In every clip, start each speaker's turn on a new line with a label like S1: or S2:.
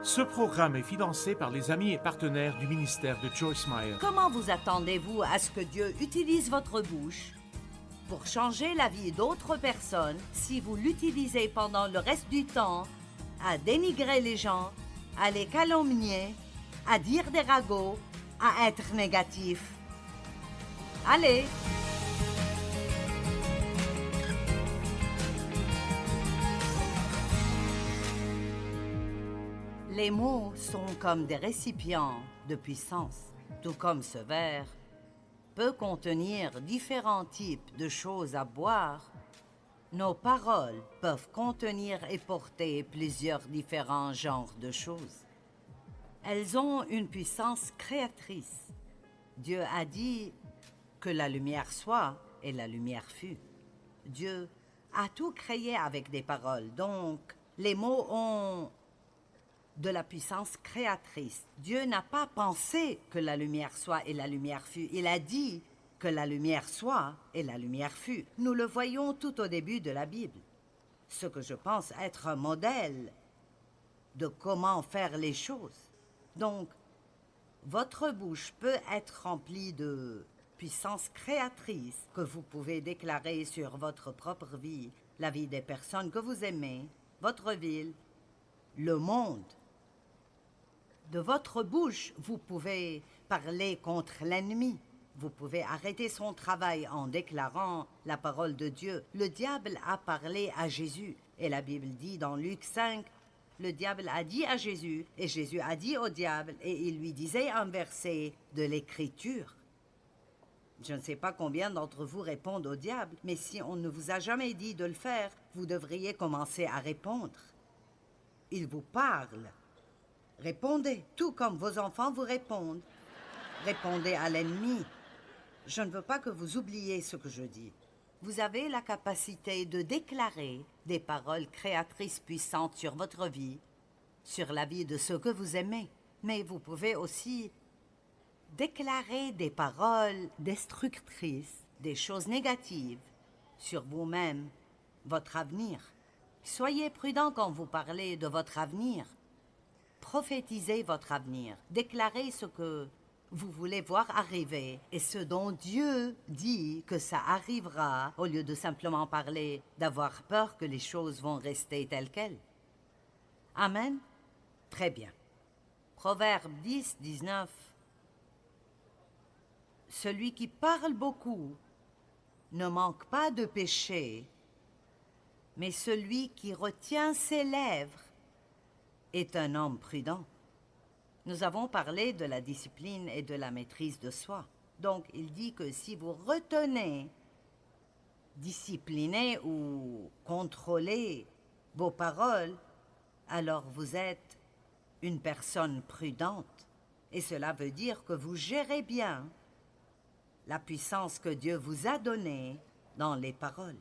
S1: Ce programme est financé par les amis et partenaires du ministère de Joyce Meyer.
S2: Comment vous attendez-vous à ce que Dieu utilise votre bouche pour changer la vie d'autres personnes si vous l'utilisez pendant le reste du temps à dénigrer les gens, à les calomnier, à dire des ragots, à être négatif? Allez! Les mots sont comme des récipients de puissance, tout comme ce verre peut contenir différents types de choses à boire. Nos paroles peuvent contenir et porter plusieurs différents genres de choses. Elles ont une puissance créatrice. Dieu a dit que la lumière soit et la lumière fut. Dieu a tout créé avec des paroles, donc les mots ont de la puissance créatrice. Dieu n'a pas pensé que la lumière soit et la lumière fut. Il a dit que la lumière soit et la lumière fut. Nous le voyons tout au début de la Bible. Ce que je pense être un modèle de comment faire les choses. Donc, votre bouche peut être remplie de puissance créatrice que vous pouvez déclarer sur votre propre vie, la vie des personnes que vous aimez, votre ville, le monde. De votre bouche, vous pouvez parler contre l'ennemi. Vous pouvez arrêter son travail en déclarant la parole de Dieu. Le diable a parlé à Jésus. Et la Bible dit dans Luc 5, le diable a dit à Jésus, et Jésus a dit au diable, et il lui disait un verset de l'Écriture. Je ne sais pas combien d'entre vous répondent au diable, mais si on ne vous a jamais dit de le faire, vous devriez commencer à répondre. Il vous parle. Répondez, tout comme vos enfants vous répondent. Répondez à l'ennemi. Je ne veux pas que vous oubliez ce que je dis. Vous avez la capacité de déclarer des paroles créatrices puissantes sur votre vie, sur la vie de ceux que vous aimez. Mais vous pouvez aussi déclarer des paroles destructrices, des choses négatives sur vous-même, votre avenir. Soyez prudent quand vous parlez de votre avenir. Prophétisez votre avenir. Déclarez ce que vous voulez voir arriver et ce dont Dieu dit que ça arrivera au lieu de simplement parler d'avoir peur que les choses vont rester telles quelles. Amen? Très bien. Proverbe 10, 19. Celui qui parle beaucoup ne manque pas de péché, mais celui qui retient ses lèvres est un homme prudent. Nous avons parlé de la discipline et de la maîtrise de soi. Donc, il dit que si vous retenez, disciplinez ou contrôlez vos paroles, alors vous êtes une personne prudente. Et cela veut dire que vous gérez bien la puissance que Dieu vous a donnée dans les paroles.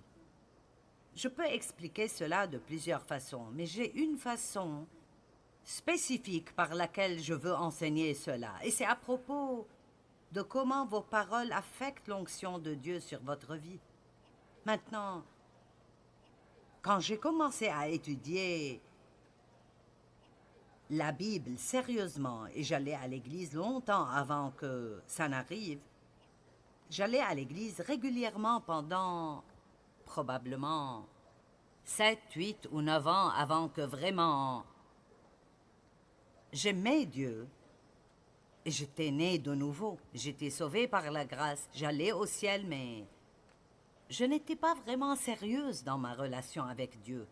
S2: Je peux expliquer cela de plusieurs façons, mais j'ai une façon spécifique par laquelle je veux enseigner cela. Et c'est à propos de comment vos paroles affectent l'onction de Dieu sur votre vie. Maintenant, quand j'ai commencé à étudier la Bible sérieusement, et j'allais à l'église longtemps avant que ça n'arrive, j'allais à l'église régulièrement pendant probablement 7, 8 ou 9 ans avant que vraiment j'aimais Dieu et j'étais né de nouveau. J'étais sauvé par la grâce. J'allais au ciel, mais je n'étais pas vraiment sérieuse dans ma relation avec Dieu.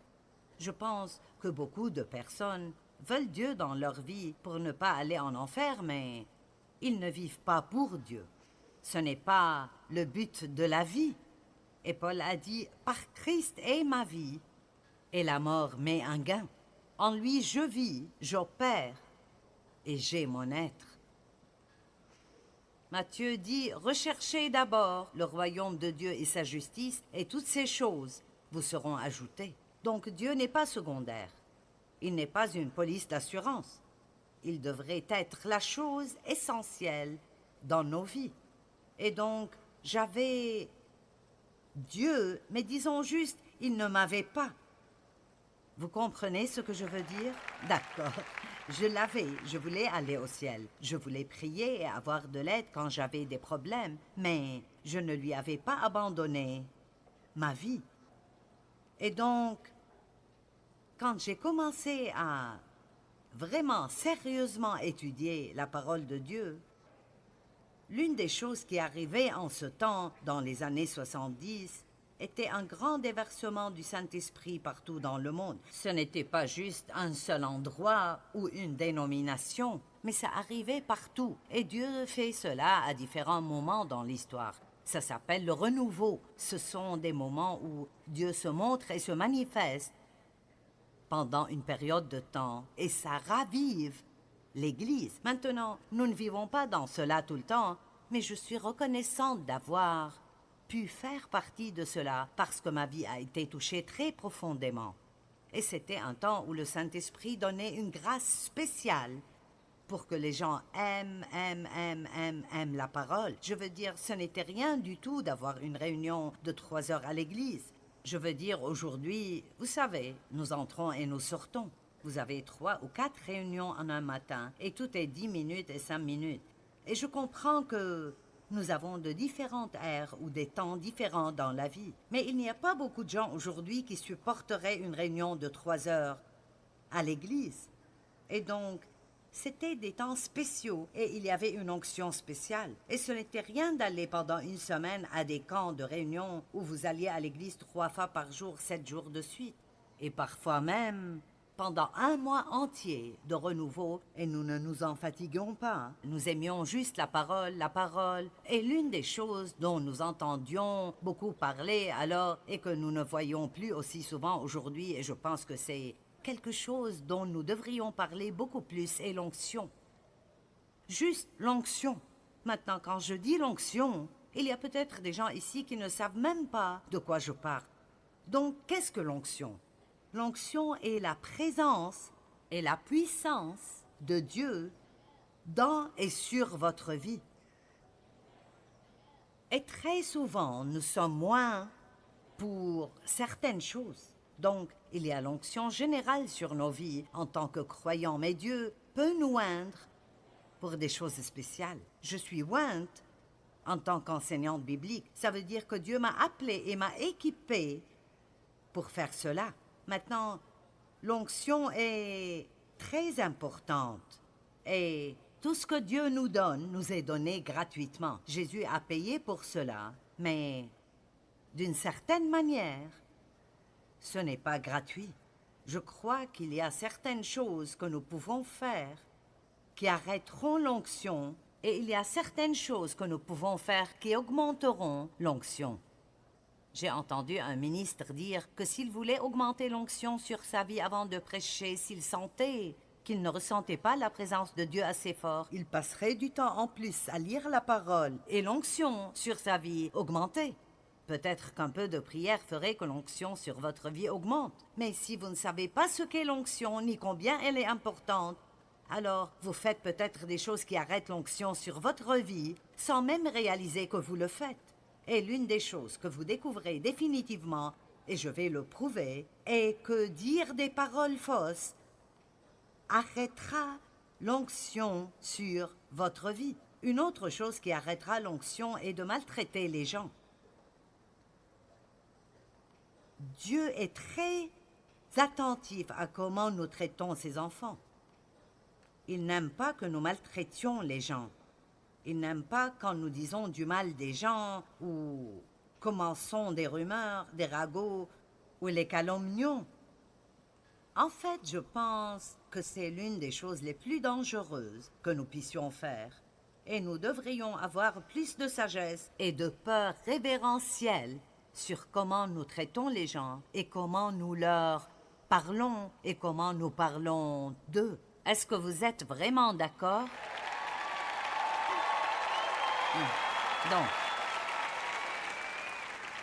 S2: Je pense que beaucoup de personnes veulent Dieu dans leur vie pour ne pas aller en enfer, mais ils ne vivent pas pour Dieu. Ce n'est pas le but de la vie. Et Paul a dit, « Par Christ est ma vie, et la mort m'est un gain. En lui je vis, j'opère, et j'ai mon être. » Matthieu dit, « Recherchez d'abord le royaume de Dieu et sa justice, et toutes ces choses vous seront ajoutées. » Donc Dieu n'est pas secondaire. Il n'est pas une police d'assurance. Il devrait être la chose essentielle dans nos vies. Et donc, j'avais Dieu, mais disons juste, il ne m'avait pas. Vous comprenez ce que je veux dire? D'accord. Je voulais aller au ciel. Je voulais prier et avoir de l'aide quand j'avais des problèmes. Mais je ne lui avais pas abandonné ma vie. Et donc, quand j'ai commencé à vraiment sérieusement étudier la parole de Dieu, l'une des choses qui arrivait en ce temps, dans les années 70, était un grand déversement du Saint-Esprit partout dans le monde. Ce n'était pas juste un seul endroit ou une dénomination, mais ça arrivait partout. Et Dieu fait cela à différents moments dans l'histoire. Ça s'appelle le renouveau. Ce sont des moments où Dieu se montre et se manifeste pendant une période de temps, et ça ravive l'Église. Maintenant, nous ne vivons pas dans cela tout le temps, mais je suis reconnaissante d'avoir pu faire partie de cela parce que ma vie a été touchée très profondément. Et c'était un temps où le Saint-Esprit donnait une grâce spéciale pour que les gens aiment la parole. Je veux dire, ce n'était rien du tout d'avoir une réunion de 3 heures à l'église. Je veux dire, aujourd'hui, vous savez, nous entrons et nous sortons. Vous avez 3 ou 4 réunions en un matin, et tout est 10 minutes et 5 minutes. Et je comprends que nous avons de différentes ères ou des temps différents dans la vie. Mais il n'y a pas beaucoup de gens aujourd'hui qui supporteraient une réunion de 3 heures à l'église. Et donc, c'était des temps spéciaux et il y avait une onction spéciale. Et ce n'était rien d'aller pendant une semaine à des camps de réunion où vous alliez à l'église 3 fois par jour, 7 jours de suite. Et parfois même pendant un mois entier de renouveau, et nous ne nous en fatiguions pas. Nous aimions juste la parole. Et l'une des choses dont nous entendions beaucoup parler alors et que nous ne voyons plus aussi souvent aujourd'hui, et je pense que c'est quelque chose dont nous devrions parler beaucoup plus, est l'onction. Juste l'onction. Maintenant, quand je dis l'onction, il y a peut-être des gens ici qui ne savent même pas de quoi je parle. Donc, qu'est-ce que l'onction? L'onction est la présence et la puissance de Dieu dans et sur votre vie. Et très souvent, nous sommes moins pour certaines choses. Donc, il y a l'onction générale sur nos vies en tant que croyants, mais Dieu peut nous oindre pour des choses spéciales. Je suis ointe en tant qu'enseignante biblique. Ça veut dire que Dieu m'a appelée et m'a équipée pour faire cela. Maintenant, l'onction est très importante et tout ce que Dieu nous donne nous est donné gratuitement. Jésus a payé pour cela, mais d'une certaine manière, ce n'est pas gratuit. Je crois qu'il y a certaines choses que nous pouvons faire qui arrêteront l'onction et il y a certaines choses que nous pouvons faire qui augmenteront l'onction. J'ai entendu un ministre dire que s'il voulait augmenter l'onction sur sa vie avant de prêcher, s'il sentait qu'il ne ressentait pas la présence de Dieu assez fort, il passerait du temps en plus à lire la parole et l'onction sur sa vie augmentait. Peut-être qu'un peu de prière ferait que l'onction sur votre vie augmente. Mais si vous ne savez pas ce qu'est l'onction ni combien elle est importante, alors vous faites peut-être des choses qui arrêtent l'onction sur votre vie sans même réaliser que vous le faites. Et l'une des choses que vous découvrez définitivement, et je vais le prouver, est que dire des paroles fausses arrêtera l'onction sur votre vie. Une autre chose qui arrêtera l'onction est de maltraiter les gens. Dieu est très attentif à comment nous traitons ses enfants. Il n'aime pas que nous maltraitions les gens. Il n'aime pas quand nous disons du mal des gens ou commençons des rumeurs, des ragots ou les calomnions. En fait, je pense que c'est l'une des choses les plus dangereuses que nous puissions faire. Et nous devrions avoir plus de sagesse et de peur révérentielle sur comment nous traitons les gens et comment nous leur parlons et comment nous parlons d'eux. Est-ce que vous êtes vraiment d'accord? Donc,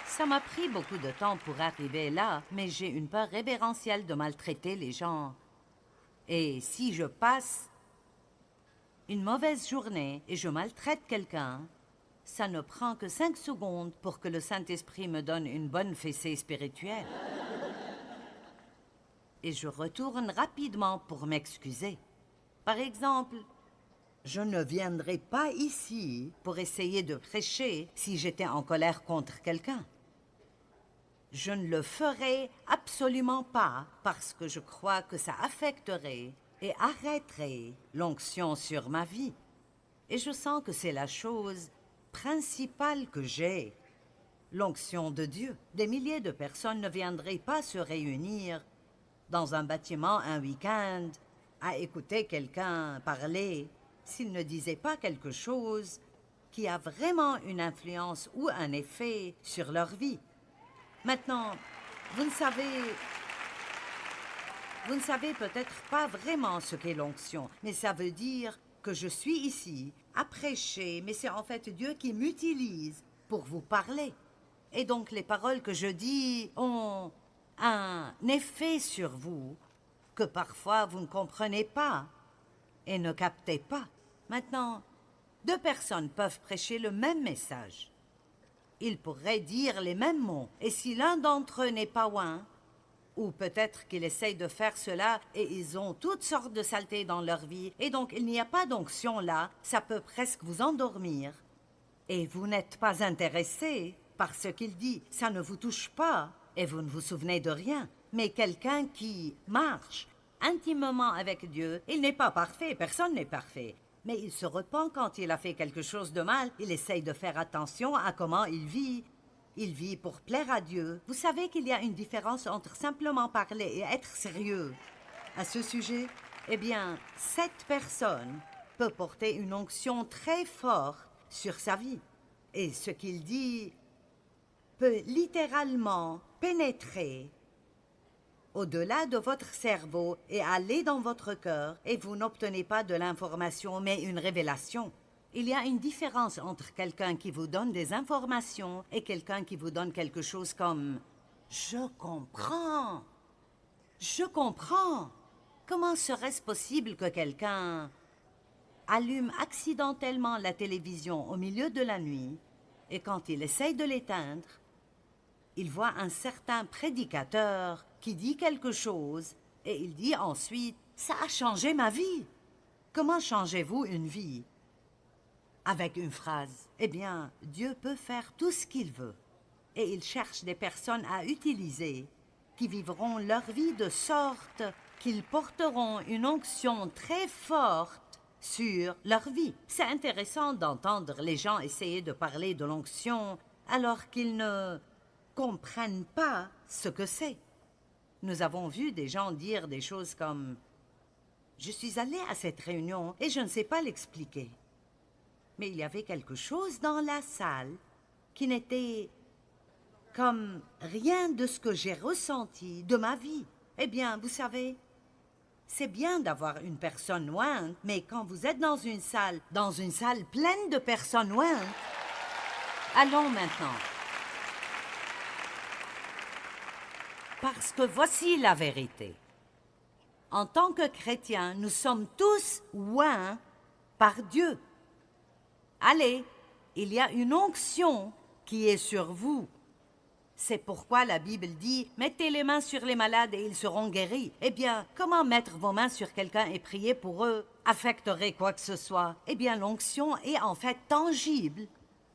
S2: ça m'a pris beaucoup de temps pour arriver là, mais j'ai une peur révérentielle de maltraiter les gens. Et si je passe une mauvaise journée et je maltraite quelqu'un, ça ne prend que 5 secondes pour que le Saint-Esprit me donne une bonne fessée spirituelle. Et je retourne rapidement pour m'excuser. Par exemple, je ne viendrais pas ici pour essayer de prêcher si j'étais en colère contre quelqu'un. Je ne le ferai absolument pas parce que je crois que ça affecterait et arrêterait l'onction sur ma vie. Et je sens que c'est la chose principale que j'ai, l'onction de Dieu. Des milliers de personnes ne viendraient pas se réunir dans un bâtiment un week-end à écouter quelqu'un parler s'il ne disait pas quelque chose qui a vraiment une influence ou un effet sur leur vie. Maintenant, vous ne savez peut-être pas vraiment ce qu'est l'onction, mais ça veut dire que je suis ici à prêcher, mais c'est en fait Dieu qui m'utilise pour vous parler. Et donc les paroles que je dis ont un effet sur vous que parfois vous ne comprenez pas et ne captez pas. Maintenant, deux personnes peuvent prêcher le même message. Ils pourraient dire les mêmes mots, et si l'un d'entre eux n'est pas oint, ou peut-être qu'ils essayent de faire cela et ils ont toutes sortes de saletés dans leur vie, et donc il n'y a pas d'onction là, ça peut presque vous endormir. Et vous n'êtes pas intéressé par ce qu'il dit, ça ne vous touche pas, et vous ne vous souvenez de rien. Mais quelqu'un qui marche intimement avec Dieu, il n'est pas parfait, personne n'est parfait. Mais il se repent quand il a fait quelque chose de mal, il essaye de faire attention à comment il vit. Il vit pour plaire à Dieu. Vous savez qu'il y a une différence entre simplement parler et être sérieux. À ce sujet, eh bien, cette personne peut porter une onction très forte sur sa vie. Et ce qu'il dit peut littéralement pénétrer au-delà de votre cerveau et aller dans votre cœur, et vous n'obtenez pas de l'information, mais une révélation. Il y a une différence entre quelqu'un qui vous donne des informations et quelqu'un qui vous donne quelque chose comme « Je comprends. Je comprends. » Comment serait-ce possible que quelqu'un allume accidentellement la télévision au milieu de la nuit et quand il essaye de l'éteindre, il voit un certain prédicateur qui dit quelque chose et il dit ensuite « Ça a changé ma vie. » Comment changez-vous une vie? Avec une phrase. Eh bien, Dieu peut faire tout ce qu'il veut. Et il cherche des personnes à utiliser qui vivront leur vie de sorte qu'ils porteront une onction très forte sur leur vie. C'est intéressant d'entendre les gens essayer de parler de l'onction alors qu'ils ne comprennent pas ce que c'est. Nous avons vu des gens dire des choses comme « Je suis allé à cette réunion et je ne sais pas l'expliquer. » Mais il y avait quelque chose dans la salle qui n'était comme rien de ce que j'ai ressenti de ma vie. Eh bien, vous savez, c'est bien d'avoir une personne ointe, mais quand vous êtes dans une salle pleine de personnes ointes, allons maintenant. Parce que voici la vérité. En tant que chrétiens, nous sommes tous oints par Dieu. Allez, il y a une onction qui est sur vous. C'est pourquoi la Bible dit « Mettez les mains sur les malades et ils seront guéris ». Eh bien, comment mettre vos mains sur quelqu'un et prier pour eux affecterait quoi que ce soit? Eh bien, l'onction est en fait tangible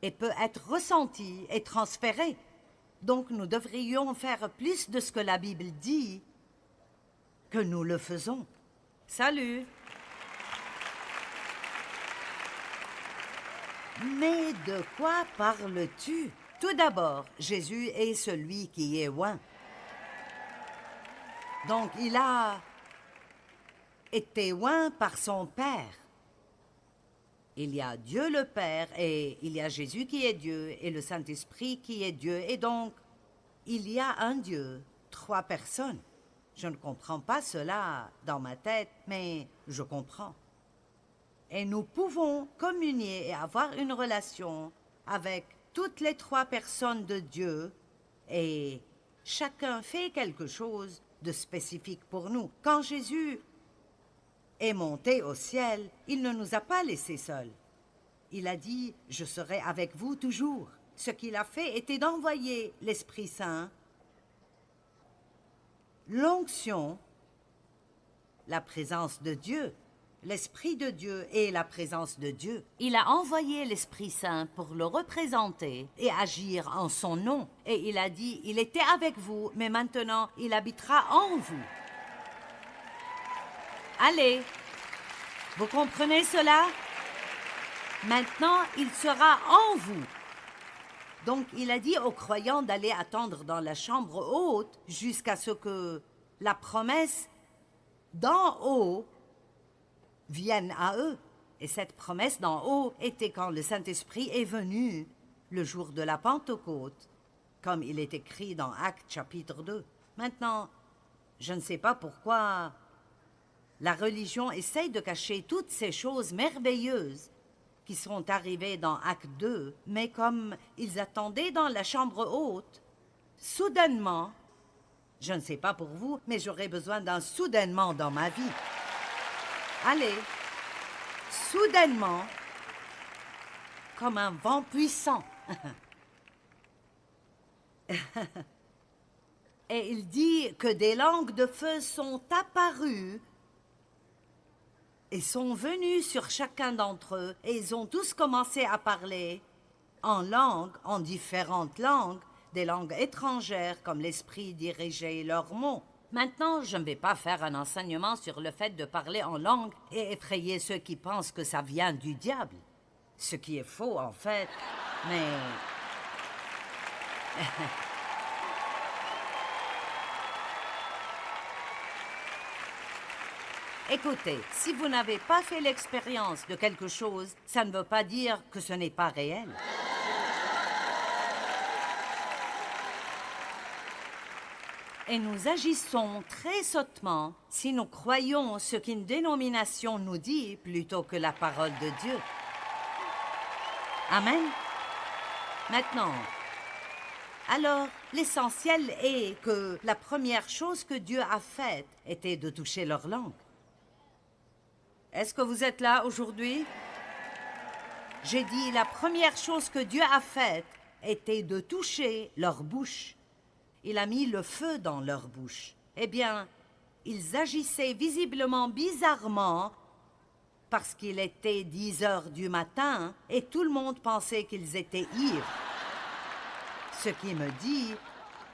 S2: et peut être ressentie et transférée. Donc, nous devrions faire plus de ce que la Bible dit que nous le faisons. Salut! Mais de quoi parles-tu? Tout d'abord, Jésus est celui qui est oint. Donc, il a été oint par son Père. Il y a Dieu le Père et il y a Jésus qui est Dieu et le Saint-Esprit qui est Dieu. Et donc, il y a un Dieu, 3 personnes. Je ne comprends pas cela dans ma tête, mais je comprends. Et nous pouvons communier et avoir une relation avec toutes les 3 personnes de Dieu et chacun fait quelque chose de spécifique pour nous. Quand Jésus est monté au ciel, il ne nous a pas laissés seuls. Il a dit « Je serai avec vous toujours ». Ce qu'il a fait était d'envoyer l'Esprit Saint, l'onction, la présence de Dieu, l'Esprit de Dieu est la présence de Dieu. Il a envoyé l'Esprit Saint pour le représenter et agir en son nom. Et il a dit, il était avec vous, mais maintenant il habitera en vous. Allez, vous comprenez cela? Maintenant, il sera en vous. Donc, il a dit aux croyants d'aller attendre dans la chambre haute jusqu'à ce que la promesse d'en haut vienne à eux. Et cette promesse d'en haut était quand le Saint-Esprit est venu le jour de la Pentecôte, comme il est écrit dans Actes chapitre 2. Maintenant, je ne sais pas pourquoi la religion essaye de cacher toutes ces choses merveilleuses qui sont arrivées dans Acte 2, mais comme ils attendaient dans la chambre haute, soudainement, je ne sais pas pour vous, mais j'aurais besoin d'un soudainement dans ma vie. Allez, soudainement, comme un vent puissant. Et il dit que des langues de feu sont apparues et sont venus sur chacun d'entre eux, et ils ont tous commencé à parler en langue, en différentes langues, des langues étrangères, comme l'Esprit dirigeait leurs mots. Maintenant, je ne vais pas faire un enseignement sur le fait de parler en langue et effrayer ceux qui pensent que ça vient du diable. Ce qui est faux, en fait, mais... Écoutez, si vous n'avez pas fait l'expérience de quelque chose, ça ne veut pas dire que ce n'est pas réel. Et nous agissons très sottement si nous croyons ce qu'une dénomination nous dit plutôt que la parole de Dieu. Amen. Maintenant, alors, l'essentiel est que la première chose que Dieu a faite était de toucher leur langue. Est-ce que vous êtes là aujourd'hui? J'ai dit, la première chose que Dieu a faite était de toucher leur bouche. Il a mis le feu dans leur bouche. Eh bien, ils agissaient visiblement bizarrement parce qu'il était 10 heures du matin et tout le monde pensait qu'ils étaient ivres. Ce qui me dit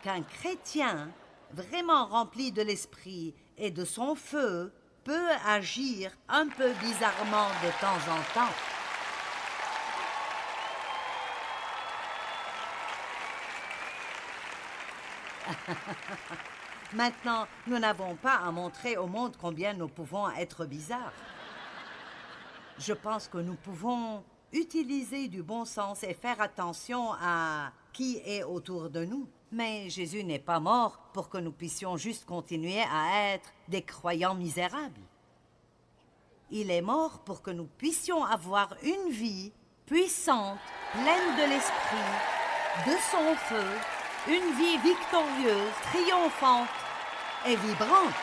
S2: qu'un chrétien vraiment rempli de l'esprit et de son feu peut agir un peu bizarrement de temps en temps. Maintenant, nous n'avons pas à montrer au monde combien nous pouvons être bizarres. Je pense que nous pouvons utiliser du bon sens et faire attention à qui est autour de nous. Mais Jésus n'est pas mort pour que nous puissions juste continuer à être des croyants misérables. Il est mort pour que nous puissions avoir une vie puissante, pleine de l'esprit, de son feu, une vie victorieuse, triomphante et vibrante.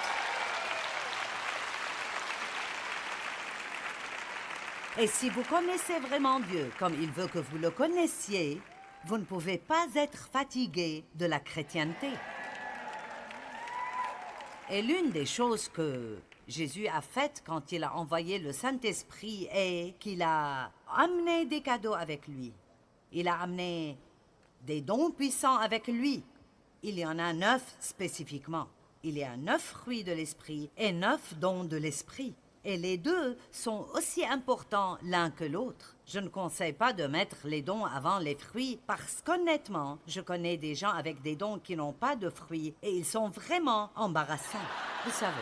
S2: Et si vous connaissez vraiment Dieu comme il veut que vous le connaissiez, vous ne pouvez pas être fatigué de la chrétienté. Et l'une des choses que Jésus a faites quand il a envoyé le Saint-Esprit est qu'il a amené des cadeaux avec lui. Il a amené des dons puissants avec lui. Il y en a 9 spécifiquement. Il y a 9 fruits de l'Esprit et 9 dons de l'Esprit. Et les deux sont aussi importants l'un que l'autre. Je ne conseille pas de mettre les dons avant les fruits parce qu'honnêtement, je connais des gens avec des dons qui n'ont pas de fruits et ils sont vraiment embarrassants, vous savez.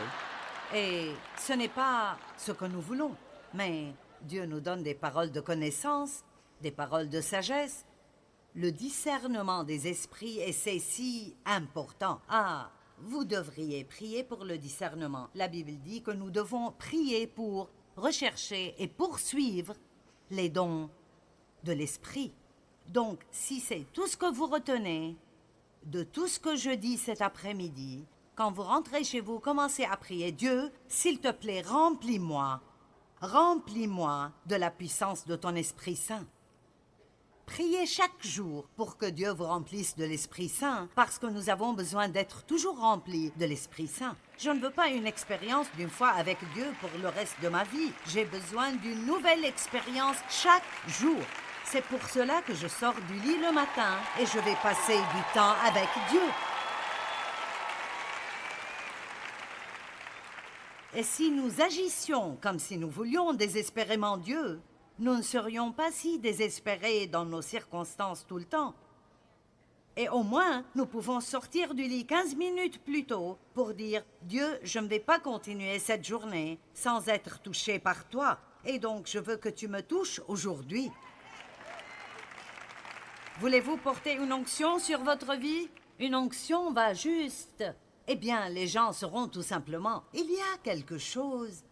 S2: Et ce n'est pas ce que nous voulons, mais Dieu nous donne des paroles de connaissance, des paroles de sagesse, le discernement des esprits et c'est si important. Ah, vous devriez prier pour le discernement. La Bible dit que nous devons prier pour rechercher et poursuivre les dons de l'esprit. Donc, si c'est tout ce que vous retenez de tout ce que je dis cet après-midi, quand vous rentrez chez vous, commencez à prier. Dieu, s'il te plaît, remplis-moi de la puissance de ton Esprit Saint. Priez chaque jour pour que Dieu vous remplisse de l'Esprit Saint, parce que nous avons besoin d'être toujours remplis de l'Esprit Saint. Je ne veux pas une expérience d'une fois avec Dieu pour le reste de ma vie. J'ai besoin d'une nouvelle expérience chaque jour. C'est pour cela que je sors du lit le matin et je vais passer du temps avec Dieu. Et si nous agissions comme si nous voulions désespérément Dieu, nous ne serions pas si désespérés dans nos circonstances tout le temps. Et au moins, nous pouvons sortir du lit 15 minutes plus tôt pour dire « Dieu, je ne vais pas continuer cette journée sans être touché par toi, et donc je veux que tu me touches aujourd'hui. » Voulez-vous porter une onction sur votre vie? Une onction va juste... Eh bien, les gens sauront tout simplement, il y a quelque chose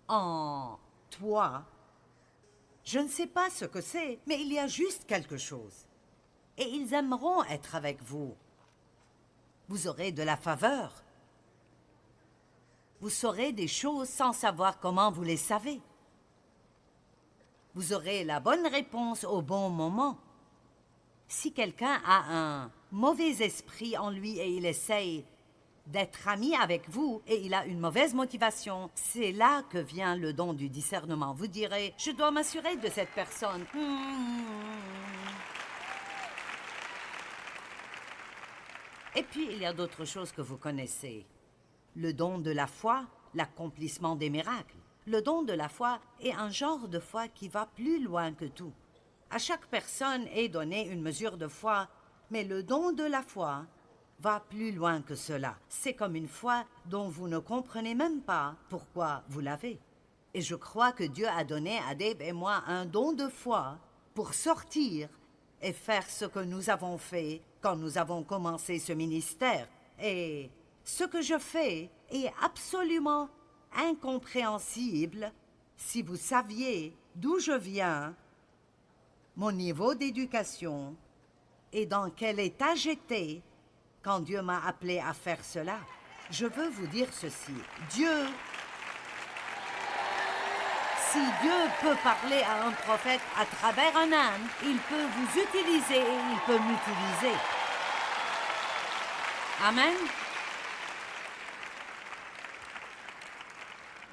S2: en toi. Je ne sais pas ce que c'est, mais il y a juste quelque chose. Et ils aimeront être avec vous. Vous aurez de la faveur. Vous saurez des choses sans savoir comment vous les savez. Vous aurez la bonne réponse au bon moment. Si quelqu'un a un mauvais esprit en lui et il essaye d'être ami avec vous et il a une mauvaise motivation, c'est là que vient le don du discernement. Vous direz, je dois m'assurer de cette personne. Et puis, il y a d'autres choses que vous connaissez. Le don de la foi, l'accomplissement des miracles. Le don de la foi est un genre de foi qui va plus loin que tout. À chaque personne est donnée une mesure de foi, mais le don de la foi va plus loin que cela. C'est comme une foi dont vous ne comprenez même pas pourquoi vous l'avez. Et je crois que Dieu a donné à Dave et moi un don de foi pour sortir et faire ce que nous avons fait quand nous avons commencé ce ministère. Et ce que je fais est absolument incompréhensible si vous saviez d'où je viens, mon niveau d'éducation et dans quel état j'étais quand Dieu m'a appelé à faire cela. Je veux vous dire ceci. Si Dieu peut parler à un prophète à travers un âne, il peut vous utiliser et il peut m'utiliser. Amen.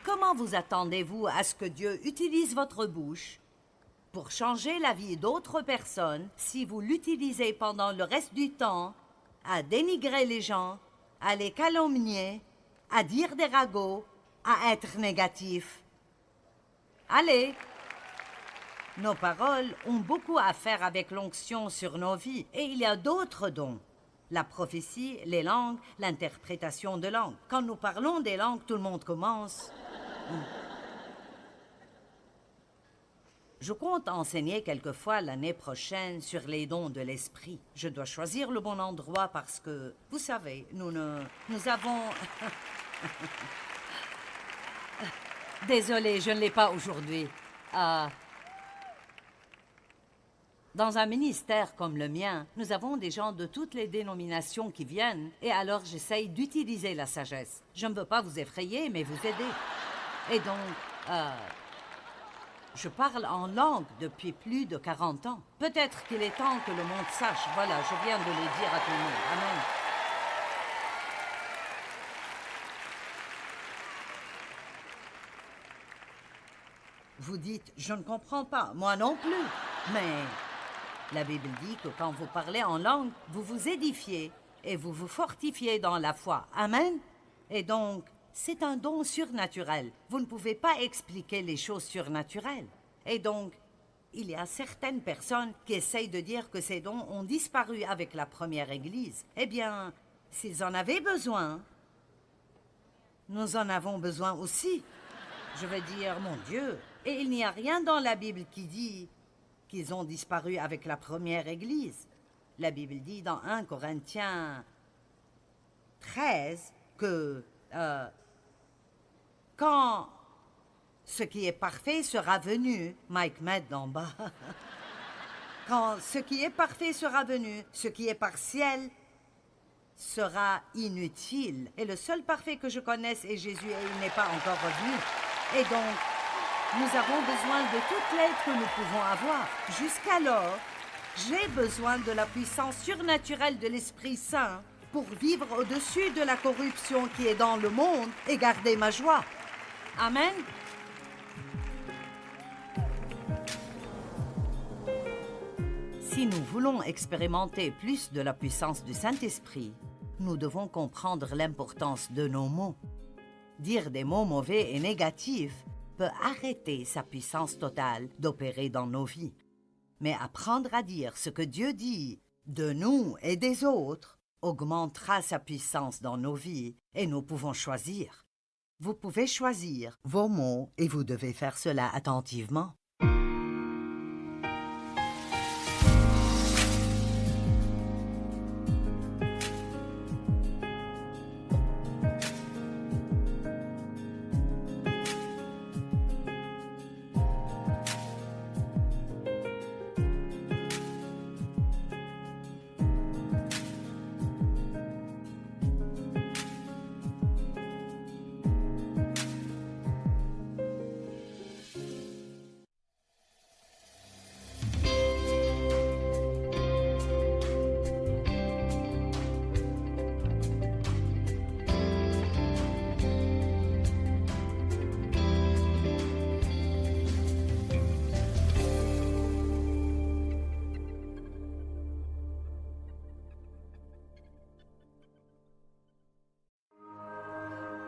S2: Comment vous attendez-vous à ce que Dieu utilise votre bouche pour changer la vie d'autres personnes si vous l'utilisez pendant le reste du temps à dénigrer les gens, à les calomnier, à dire des ragots, à être négatif? Allez! Nos paroles ont beaucoup à faire avec l'onction sur nos vies, et il y a d'autres dons. La prophétie, les langues, l'interprétation de langues. Quand nous parlons des langues, tout le monde commence. Je compte enseigner quelquefois l'année prochaine sur les dons de l'esprit. Je dois choisir le bon endroit parce que, vous savez, nous avons... Désolée, je ne l'ai pas aujourd'hui. Dans un ministère comme le mien, nous avons des gens de toutes les dénominations qui viennent, et alors j'essaye d'utiliser la sagesse. Je ne veux pas vous effrayer, mais vous aider. Et donc, je parle en langue depuis plus de 40 ans. Peut-être qu'il est temps que le monde sache. Voilà, je viens de le dire à tout le monde. Amen. Vous dites, je ne comprends pas. Moi non plus. Mais la Bible dit que quand vous parlez en langue, vous vous édifiez et vous vous fortifiez dans la foi. Amen. Et donc, c'est un don surnaturel. Vous ne pouvez pas expliquer les choses surnaturelles. Et donc, il y a certaines personnes qui essayent de dire que ces dons ont disparu avec la première Église. Eh bien, s'ils en avaient besoin, nous en avons besoin aussi. Je vais dire, mon Dieu, et il n'y a rien dans la Bible qui dit qu'ils ont disparu avec la première Église. La Bible dit dans 1 Corinthiens 13 que quand ce qui est parfait sera venu, Mike met d'en bas, quand ce qui est parfait sera venu, ce qui est partiel sera inutile. Et le seul parfait que je connaisse est Jésus et il n'est pas encore revenu. Et donc, nous avons besoin de toute l'aide que nous pouvons avoir. Jusqu'alors, j'ai besoin de la puissance surnaturelle de l'Esprit Saint pour vivre au-dessus de la corruption qui est dans le monde et garder ma joie. Amen. Si nous voulons expérimenter plus de la puissance du Saint-Esprit, nous devons comprendre l'importance de nos mots. Dire des mots mauvais et négatifs peut arrêter sa puissance totale d'opérer dans nos vies. Mais apprendre à dire ce que Dieu dit de nous et des autres augmentera sa puissance dans nos vies et nous pouvons choisir. Vous pouvez choisir vos mots et vous devez faire cela attentivement.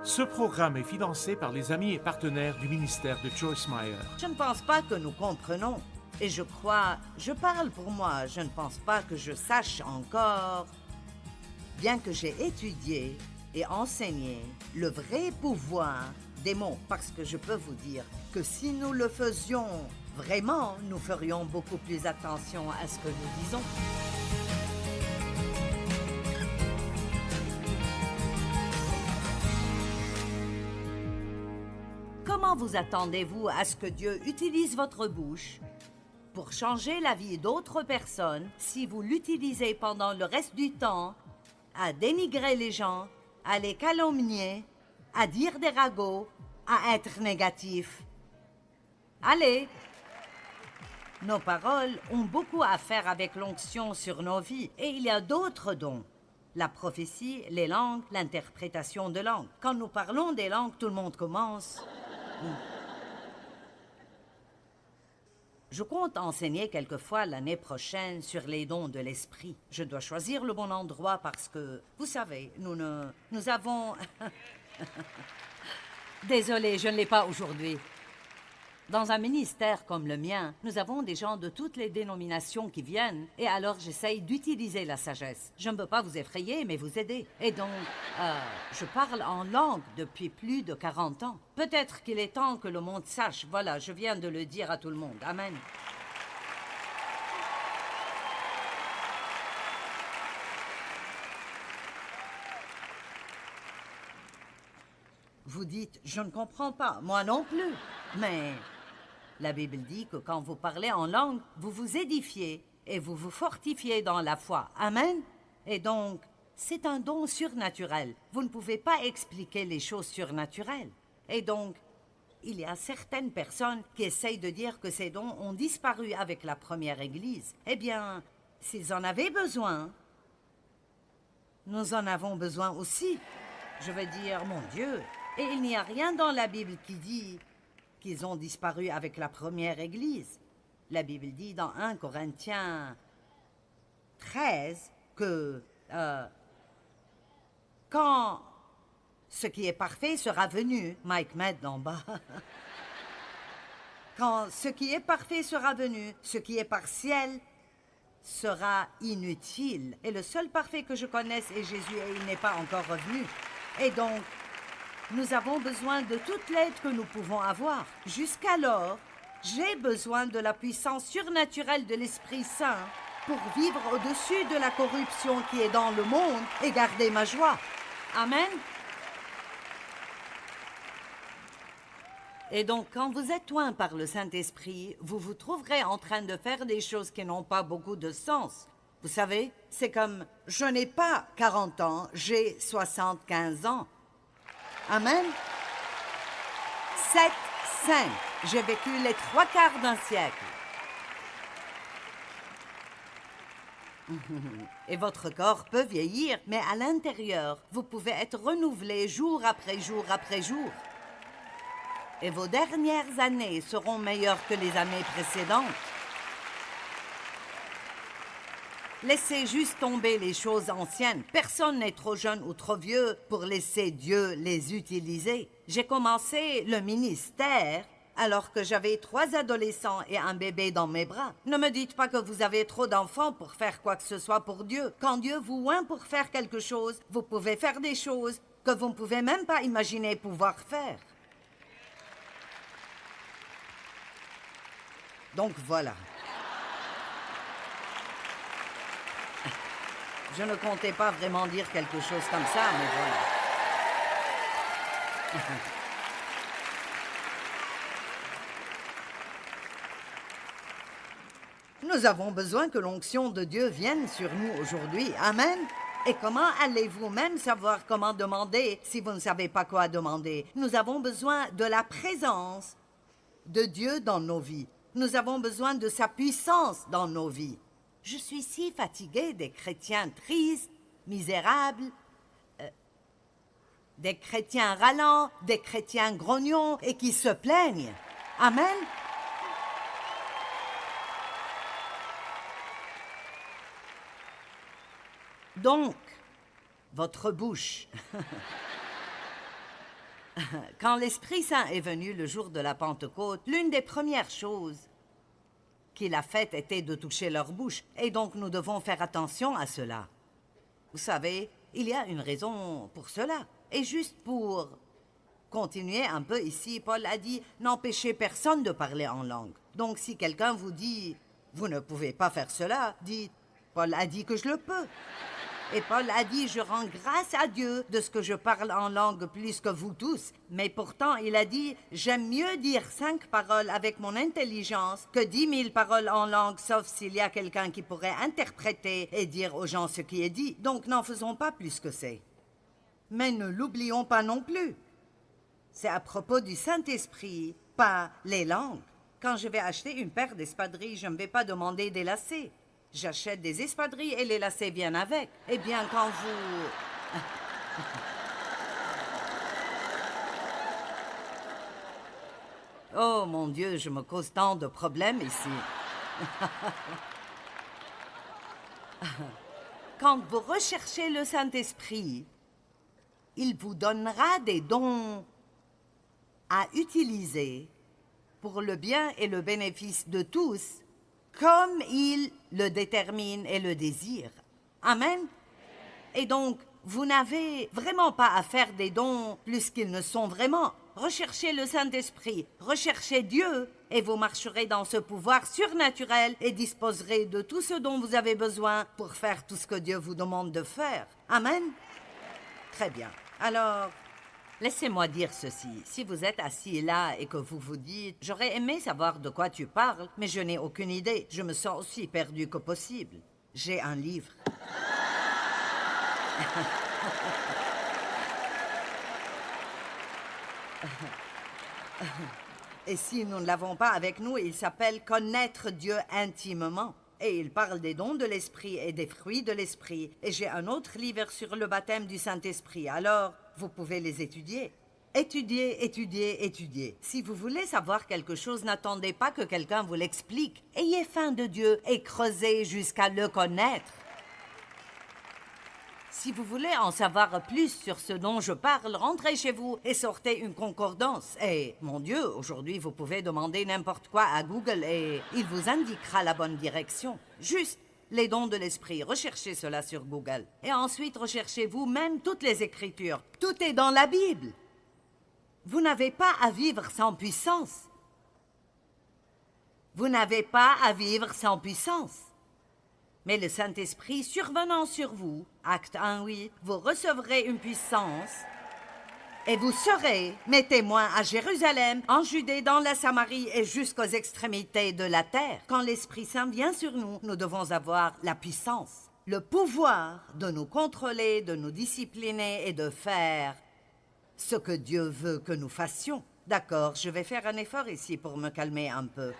S1: Ce programme est financé par les amis et partenaires du ministère de Joyce Meyer.
S2: Je ne pense pas que nous comprenons. Et je parle pour moi, je ne pense pas que je sache encore, bien que j'ai étudié et enseigné le vrai pouvoir des mots, parce que je peux vous dire que si nous le faisions vraiment, nous ferions beaucoup plus attention à ce que nous disons. Comment vous attendez-vous à ce que Dieu utilise votre bouche pour changer la vie d'autres personnes si vous l'utilisez pendant le reste du temps à dénigrer les gens, à les calomnier, à dire des ragots, à être négatif? Allez! Nos paroles ont beaucoup à faire avec l'onction sur nos vies et il y a d'autres dons. La prophétie, les langues, l'interprétation de langues. Quand nous parlons des langues, tout le monde commence. Je compte enseigner quelquefois l'année prochaine sur les dons de l'esprit. Je dois choisir le bon endroit parce que, vous savez, nous avons... Désolée, je ne l'ai pas aujourd'hui. Dans un ministère comme le mien, nous avons des gens de toutes les dénominations qui viennent, et alors j'essaye d'utiliser la sagesse. Je ne veux pas vous effrayer, mais vous aider. Et donc, je parle en langue depuis plus de 40 ans. Peut-être qu'il est temps que le monde sache. Voilà, je viens de le dire à tout le monde. Amen. Vous dites, je ne comprends pas. Moi non plus. Mais... la Bible dit que quand vous parlez en langue, vous vous édifiez et vous vous fortifiez dans la foi. Amen. Et donc, c'est un don surnaturel. Vous ne pouvez pas expliquer les choses surnaturelles. Et donc, il y a certaines personnes qui essayent de dire que ces dons ont disparu avec la première Église. Eh bien, s'ils en avaient besoin, nous en avons besoin aussi. Je veux dire, mon Dieu, et il n'y a rien dans la Bible qui dit... qu'ils ont disparu avec la première Église. La Bible dit dans 1 Corinthiens 13 que quand ce qui est parfait sera venu, Mike met d'en bas, quand ce qui est parfait sera venu, ce qui est partiel sera inutile. Et le seul parfait que je connaisse est Jésus et il n'est pas encore revenu. Et donc, nous avons besoin de toute l'aide que nous pouvons avoir. Jusqu'alors, j'ai besoin de la puissance surnaturelle de l'Esprit Saint pour vivre au-dessus de la corruption qui est dans le monde et garder ma joie. Amen. Et donc, quand vous êtes oint par le Saint-Esprit, vous vous trouverez en train de faire des choses qui n'ont pas beaucoup de sens. Vous savez, c'est comme, je n'ai pas 40 ans, j'ai 75 ans. Amen. 5. J'ai vécu les 3/4 d'un siècle. Et votre corps peut vieillir, mais à l'intérieur, vous pouvez être renouvelé jour après jour après jour. Et vos dernières années seront meilleures que les années précédentes. Laissez juste tomber les choses anciennes. Personne n'est trop jeune ou trop vieux pour laisser Dieu les utiliser. J'ai commencé le ministère alors que j'avais 3 adolescents et un bébé dans mes bras. Ne me dites pas que vous avez trop d'enfants pour faire quoi que ce soit pour Dieu. Quand Dieu vous oint pour faire quelque chose, vous pouvez faire des choses que vous ne pouvez même pas imaginer pouvoir faire. Donc voilà. Je ne comptais pas vraiment dire quelque chose comme ça, mais voilà. Nous avons besoin que l'onction de Dieu vienne sur nous aujourd'hui. Amen. Et comment allez-vous même savoir comment demander si vous ne savez pas quoi demander? Nous avons besoin de la présence de Dieu dans nos vies. Nous avons besoin de sa puissance dans nos vies. Je suis si fatiguée des chrétiens tristes, misérables, des chrétiens râlants, des chrétiens grognons et qui se plaignent. Amen. Donc, votre bouche. Quand l'Esprit Saint est venu le jour de la Pentecôte, l'une des premières choses qu'il a faites était de toucher leur bouche. Et donc, nous devons faire attention à cela. Vous savez, il y a une raison pour cela. Et juste pour continuer un peu ici, Paul a dit « N'empêchez personne de parler en langue ». Donc, si quelqu'un vous dit « Vous ne pouvez pas faire cela », dites « Paul a dit que je le peux ». Et Paul a dit, je rends grâce à Dieu de ce que je parle en langue plus que vous tous. Mais pourtant, il a dit, j'aime mieux dire 5 paroles avec mon intelligence que 10 000 paroles en langue, sauf s'il y a quelqu'un qui pourrait interpréter et dire aux gens ce qui est dit. Donc, n'en faisons pas plus que c'est. Mais ne l'oublions pas non plus. C'est à propos du Saint-Esprit, pas les langues. Quand je vais acheter une paire d'espadrilles, je ne vais pas demander des lacets. J'achète des espadrilles et les lacets viennent avec. Eh bien, quand vous... Oh mon Dieu, je me cause tant de problèmes ici. Quand vous recherchez le Saint-Esprit, il vous donnera des dons à utiliser pour le bien et le bénéfice de tous, comme il le détermine et le désire. Amen. Et donc, vous n'avez vraiment pas à faire des dons plus qu'ils ne sont vraiment. Recherchez le Saint-Esprit, recherchez Dieu, et vous marcherez dans ce pouvoir surnaturel et disposerez de tout ce dont vous avez besoin pour faire tout ce que Dieu vous demande de faire. Amen. Très bien. Alors, laissez-moi dire ceci. Si vous êtes assis là et que vous vous dites « J'aurais aimé savoir de quoi tu parles, mais je n'ai aucune idée. Je me sens aussi perdu que possible. » J'ai un livre. Et si nous ne l'avons pas avec nous, il s'appelle « Connaître Dieu intimement ». Et il parle des dons de l'Esprit et des fruits de l'Esprit. Et j'ai un autre livre sur le baptême du Saint-Esprit. Alors, vous pouvez les étudier. Étudiez, étudiez, étudiez. Si vous voulez savoir quelque chose, n'attendez pas que quelqu'un vous l'explique. Ayez faim de Dieu et creusez jusqu'à le connaître. Si vous voulez en savoir plus sur ce dont je parle, rentrez chez vous et sortez une concordance. Et, mon Dieu, aujourd'hui, vous pouvez demander n'importe quoi à Google et il vous indiquera la bonne direction. Juste les dons de l'Esprit. Recherchez cela sur Google. Et ensuite, recherchez vous-même toutes les Écritures. Tout est dans la Bible. Vous n'avez pas à vivre sans puissance. Vous n'avez pas à vivre sans puissance. Mais le Saint-Esprit survenant sur vous, acte 1, oui, vous recevrez une puissance et vous serez mes témoins à Jérusalem, en Judée, dans la Samarie et jusqu'aux extrémités de la terre. Quand l'Esprit Saint vient sur nous, nous devons avoir la puissance, le pouvoir de nous contrôler, de nous discipliner et de faire ce que Dieu veut que nous fassions. D'accord, je vais faire un effort ici pour me calmer un peu.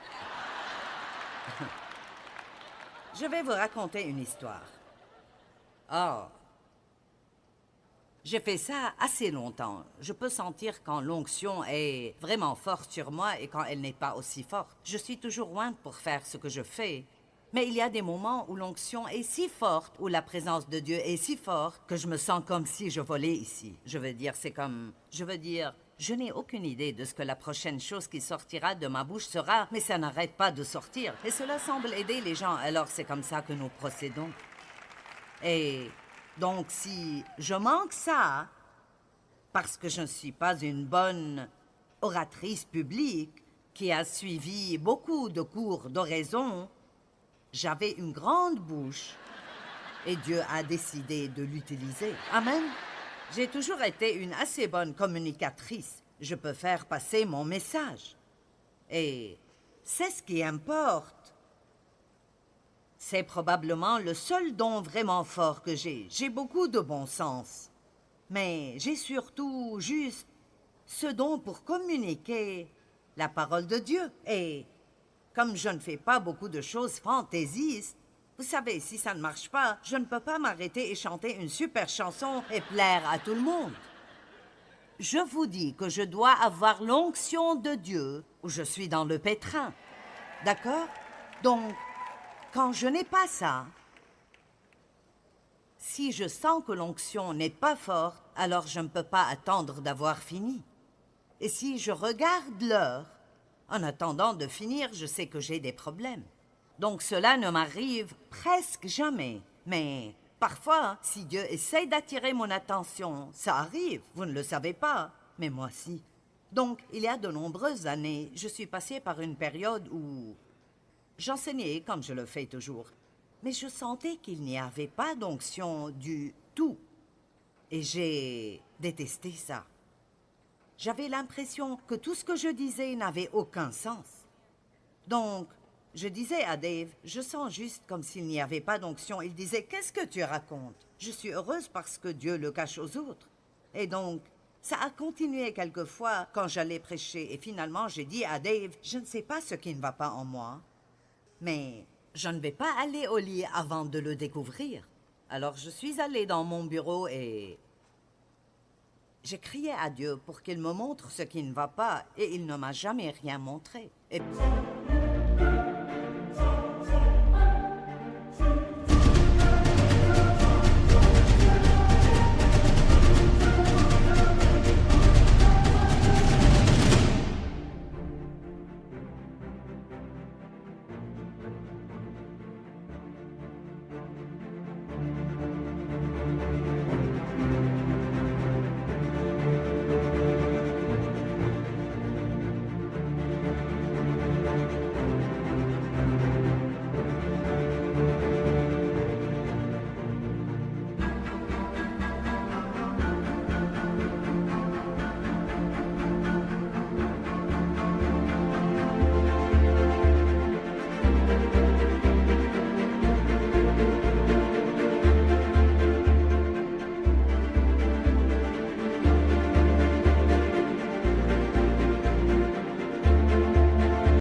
S2: Je vais vous raconter une histoire. Oh. J'ai fait ça assez longtemps. Je peux sentir quand l'onction est vraiment forte sur moi et quand elle n'est pas aussi forte. Je suis toujours loin pour faire ce que je fais. Mais il y a des moments où l'onction est si forte, où la présence de Dieu est si forte, que je me sens comme si je volais ici. Je veux dire, je n'ai aucune idée de ce que la prochaine chose qui sortira de ma bouche sera, mais ça n'arrête pas de sortir. Et cela semble aider les gens, alors c'est comme ça que nous procédons. Et donc, si je manque ça, parce que je ne suis pas une bonne oratrice publique qui a suivi beaucoup de cours d'oraison, j'avais une grande bouche et Dieu a décidé de l'utiliser. Amen. J'ai toujours été une assez bonne communicatrice. Je peux faire passer mon message. Et c'est ce qui importe. C'est probablement le seul don vraiment fort que j'ai. J'ai beaucoup de bon sens. Mais j'ai surtout juste ce don pour communiquer la parole de Dieu. Et comme je ne fais pas beaucoup de choses fantaisistes, vous savez, si ça ne marche pas, je ne peux pas m'arrêter et chanter une super chanson et plaire à tout le monde. Je vous dis que je dois avoir l'onction de Dieu ou je suis dans le pétrin. D'accord? Donc, quand je n'ai pas ça, si je sens que l'onction n'est pas forte, alors je ne peux pas attendre d'avoir fini. Et si je regarde l'heure, en attendant de finir, je sais que j'ai des problèmes. Donc cela ne m'arrive presque jamais. Mais parfois, si Dieu essaie d'attirer mon attention, ça arrive, vous ne le savez pas, mais moi si. Donc, il y a de nombreuses années, je suis passée par une période où j'enseignais comme je le fais toujours. Mais je sentais qu'il n'y avait pas d'onction du tout. Et j'ai détesté ça. J'avais l'impression que tout ce que je disais n'avait aucun sens. Donc, je disais à Dave, je sens juste comme s'il n'y avait pas d'onction. Il disait, qu'est-ce que tu racontes? Je suis heureuse parce que Dieu le cache aux autres. Et donc, ça a continué quelquefois quand j'allais prêcher. Et finalement, j'ai dit à Dave, je ne sais pas ce qui ne va pas en moi, mais je ne vais pas aller au lit avant de le découvrir. Alors, je suis allée dans mon bureau et j'ai crié à Dieu pour qu'il me montre ce qui ne va pas, et il ne m'a jamais rien montré. Et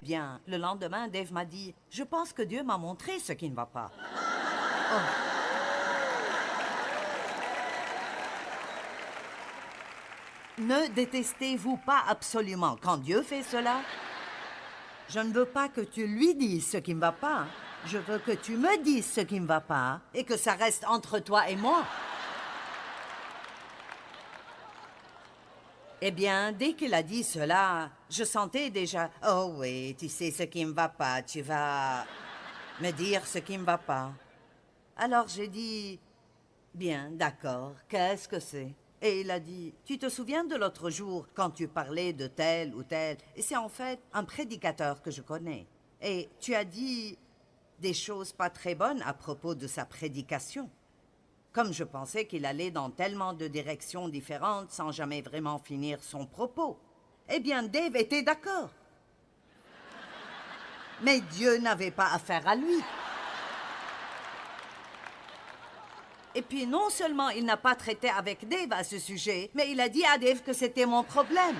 S2: bien, le lendemain, Dave m'a dit, je pense que Dieu m'a montré ce qui ne va pas. Oh. Ne détestez-vous pas absolument quand Dieu fait cela? Je ne veux pas que tu lui dises ce qui ne va pas. Je veux que tu me dises ce qui ne va pas et que ça reste entre toi et moi. Eh bien, dès qu'il a dit cela, je sentais déjà, oh oui, tu sais ce qui ne va pas, tu vas me dire ce qui ne va pas. Alors j'ai dit, bien, d'accord, qu'est-ce que c'est? Et il a dit, tu te souviens de l'autre jour quand tu parlais de tel ou tel? Et c'est en fait un prédicateur que je connais. Et tu as dit des choses pas très bonnes à propos de sa prédication. Comme je pensais qu'il allait dans tellement de directions différentes sans jamais vraiment finir son propos. Eh bien, Dave était d'accord. Mais Dieu n'avait pas affaire à lui. Et puis, non seulement il n'a pas traité avec Dave à ce sujet, mais il a dit à Dave que c'était mon problème.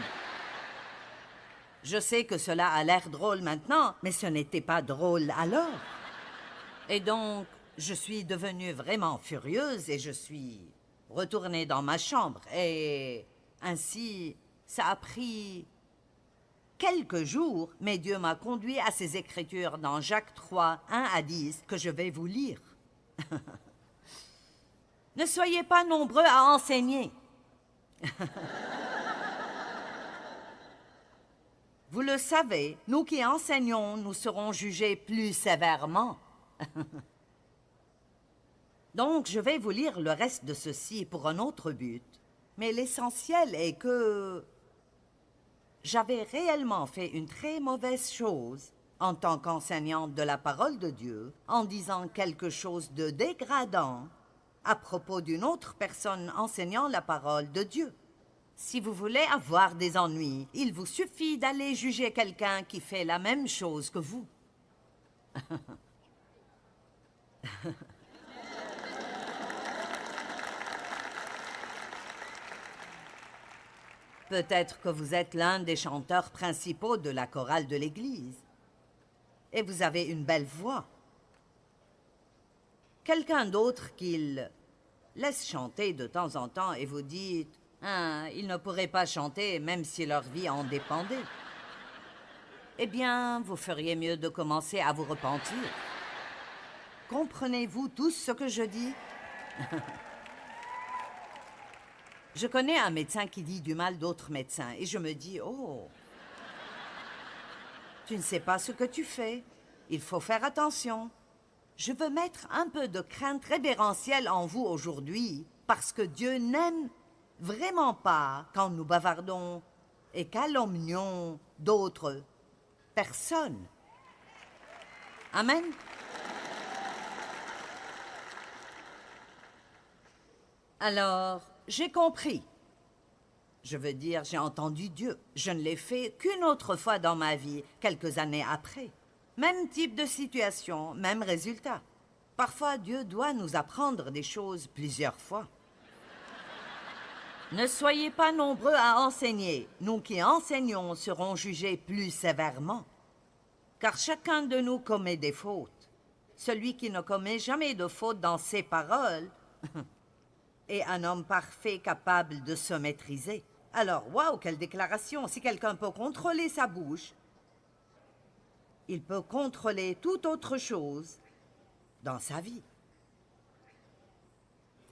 S2: Je sais que cela a l'air drôle maintenant, mais ce n'était pas drôle alors. Et donc, je suis devenue vraiment furieuse et je suis retournée dans ma chambre. Et ainsi, ça a pris quelques jours, mais Dieu m'a conduit à ces écritures dans Jacques 3, 1 à 10, que je vais vous lire. Ne soyez pas nombreux à enseigner. Vous le savez, nous qui enseignons, nous serons jugés plus sévèrement. Donc, je vais vous lire le reste de ceci pour un autre but. Mais l'essentiel est que j'avais réellement fait une très mauvaise chose en tant qu'enseignante de la parole de Dieu, en disant quelque chose de dégradant à propos d'une autre personne enseignant la parole de Dieu. Si vous voulez avoir des ennuis, il vous suffit d'aller juger quelqu'un qui fait la même chose que vous. Peut-être que vous êtes l'un des chanteurs principaux de la chorale de l'Église. Et vous avez une belle voix. Quelqu'un d'autre qu'il laisse chanter de temps en temps et vous dites « Ah, ils ne pourraient pas chanter même si leur vie en dépendait. » Eh bien, vous feriez mieux de commencer à vous repentir. Comprenez-vous tous ce que je dis? Je connais un médecin qui dit du mal d'autres médecins et je me dis « Oh, tu ne sais pas ce que tu fais. Il faut faire attention. » Je veux mettre un peu de crainte révérentielle en vous aujourd'hui parce que Dieu n'aime vraiment pas quand nous bavardons et calomnions d'autres personnes. Amen. Alors, j'ai compris. Je veux dire, j'ai entendu Dieu. Je ne l'ai fait qu'une autre fois dans ma vie, quelques années après. Même type de situation, même résultat. Parfois, Dieu doit nous apprendre des choses plusieurs fois. Ne soyez pas nombreux à enseigner. Nous qui enseignons serons jugés plus sévèrement. Car chacun de nous commet des fautes. Celui qui ne commet jamais de faute dans ses paroles est un homme parfait capable de se maîtriser. Alors, waouh, quelle déclaration! Si quelqu'un peut contrôler sa bouche, il peut contrôler toute autre chose dans sa vie.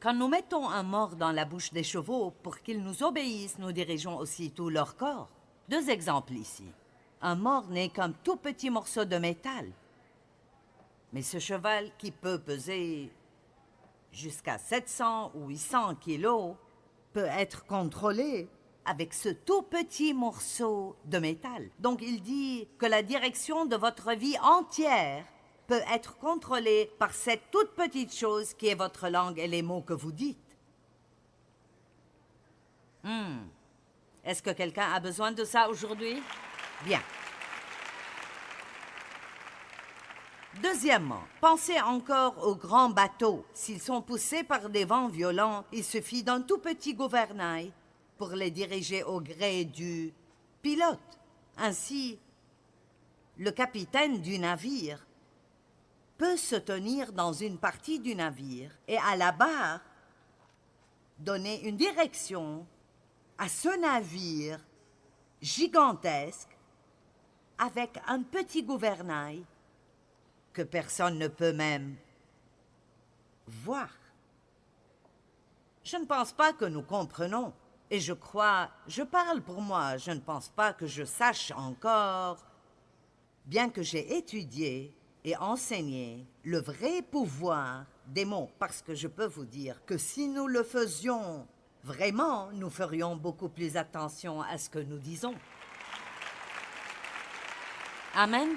S2: Quand nous mettons un mors dans la bouche des chevaux pour qu'ils nous obéissent, nous dirigeons aussi tout leur corps. 2 exemples ici. Un mors n'est qu'un tout petit morceau de métal. Mais ce cheval qui peut peser jusqu'à 700 ou 800 kilos peut être contrôlé avec ce tout petit morceau de métal. Donc il dit que la direction de votre vie entière peut être contrôlée par cette toute petite chose qui est votre langue et les mots que vous dites. Est-ce que quelqu'un a besoin de ça aujourd'hui? Bien. Deuxièmement, pensez encore aux grands bateaux. S'ils sont poussés par des vents violents, il suffit d'un tout petit gouvernail pour les diriger au gré du pilote. Ainsi, le capitaine du navire peut se tenir dans une partie du navire et à la barre donner une direction à ce navire gigantesque avec un petit gouvernail que personne ne peut même voir. Je ne pense pas que nous comprenons. Et je crois, je parle pour moi, je ne pense pas que je sache encore, bien que j'ai étudié et enseigné le vrai pouvoir des mots, parce que je peux vous dire que si nous le faisions vraiment, nous ferions beaucoup plus attention à ce que nous disons. Amen.